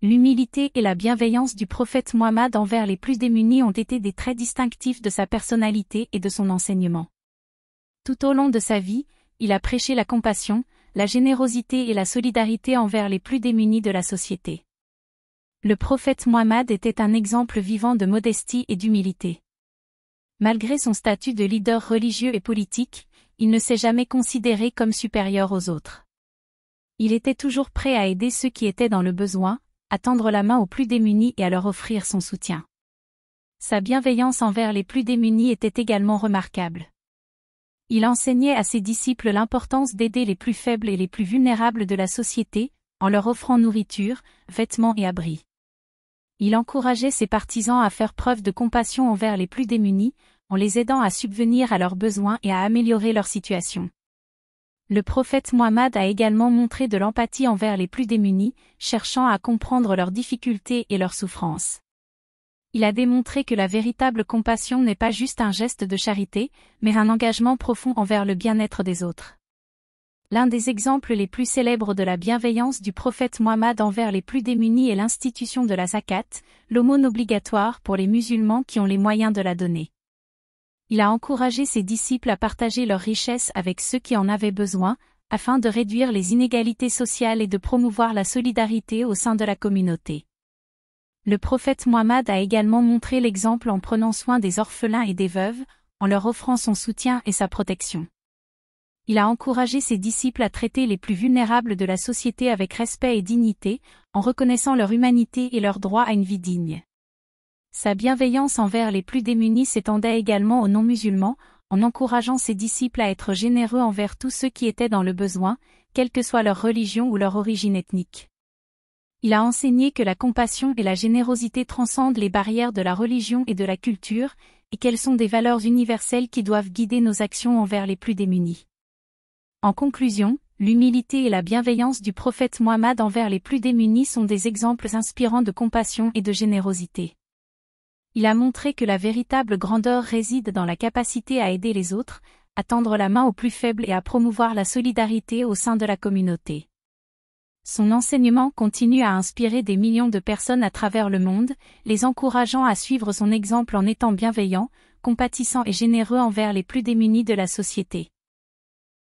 L'humilité et la bienveillance du prophète Muhammad envers les plus démunis ont été des traits distinctifs de sa personnalité et de son enseignement. Tout au long de sa vie, il a prêché la compassion, la générosité et la solidarité envers les plus démunis de la société. Le prophète Muhammad était un exemple vivant de modestie et d'humilité. Malgré son statut de leader religieux et politique, il ne s'est jamais considéré comme supérieur aux autres. Il était toujours prêt à aider ceux qui étaient dans le besoin, à tendre la main aux plus démunis et à leur offrir son soutien. Sa bienveillance envers les plus démunis était également remarquable. Il enseignait à ses disciples l'importance d'aider les plus faibles et les plus vulnérables de la société, en leur offrant nourriture, vêtements et abris. Il encourageait ses partisans à faire preuve de compassion envers les plus démunis, en les aidant à subvenir à leurs besoins et à améliorer leur situation. Le prophète Muhammad a également montré de l'empathie envers les plus démunis, cherchant à comprendre leurs difficultés et leurs souffrances. Il a démontré que la véritable compassion n'est pas juste un geste de charité, mais un engagement profond envers le bien-être des autres. L'un des exemples les plus célèbres de la bienveillance du prophète Muhammad envers les plus démunis est l'institution de la zakat, l'aumône obligatoire pour les musulmans qui ont les moyens de la donner. Il a encouragé ses disciples à partager leurs richesses avec ceux qui en avaient besoin, afin de réduire les inégalités sociales et de promouvoir la solidarité au sein de la communauté. Le prophète Muhammad a également montré l'exemple en prenant soin des orphelins et des veuves, en leur offrant son soutien et sa protection. Il a encouragé ses disciples à traiter les plus vulnérables de la société avec respect et dignité, en reconnaissant leur humanité et leur droit à une vie digne. Sa bienveillance envers les plus démunis s'étendait également aux non-musulmans, en encourageant ses disciples à être généreux envers tous ceux qui étaient dans le besoin, quelle que soit leur religion ou leur origine ethnique. Il a enseigné que la compassion et la générosité transcendent les barrières de la religion et de la culture, et qu'elles sont des valeurs universelles qui doivent guider nos actions envers les plus démunis. En conclusion, l'humilité et la bienveillance du prophète Muhammad envers les plus démunis sont des exemples inspirants de compassion et de générosité. Il a montré que la véritable grandeur réside dans la capacité à aider les autres, à tendre la main aux plus faibles et à promouvoir la solidarité au sein de la communauté. Son enseignement continue à inspirer des millions de personnes à travers le monde, les encourageant à suivre son exemple en étant bienveillants, compatissants et généreux envers les plus démunis de la société.